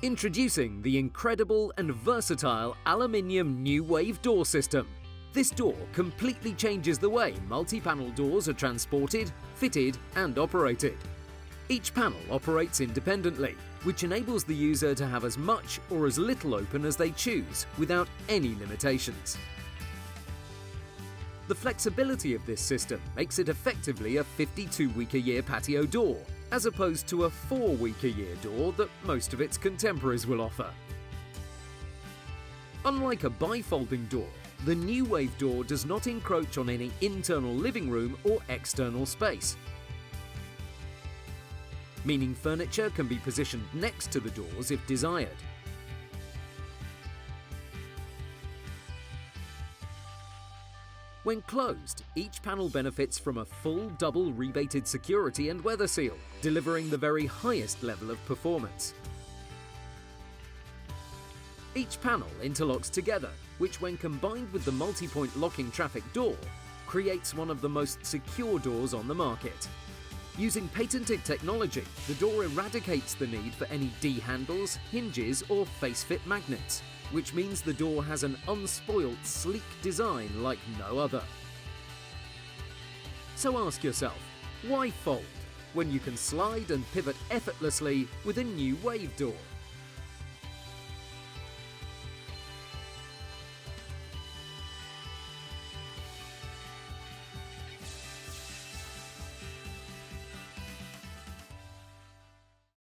Introducing the incredible and versatile aluminium New Wave door system. This door completely changes the way multi-panel doors are transported, fitted and operated. Each panel operates independently, which enables the user to have as much or as little open as they choose without any limitations. The flexibility of this system makes it effectively a 52-week-a-year patio door, as opposed to a 4-week-a-year door that most of its contemporaries will offer. Unlike a bifolding door, the New Wave door does not encroach on any internal living room or external space, meaning furniture can be positioned next to the doors if desired. When closed, each panel benefits from a full double rebated security and weather seal, delivering the very highest level of performance. Each panel interlocks together, which when combined with the multi-point locking traffic door, creates one of the most secure doors on the market. Using patented technology, the door eradicates the need for any D-handles, hinges or face-fit magnets, which means the door has an unspoilt, sleek design like no other. So ask yourself, why fold when you can slide and pivot effortlessly with a New Wave door?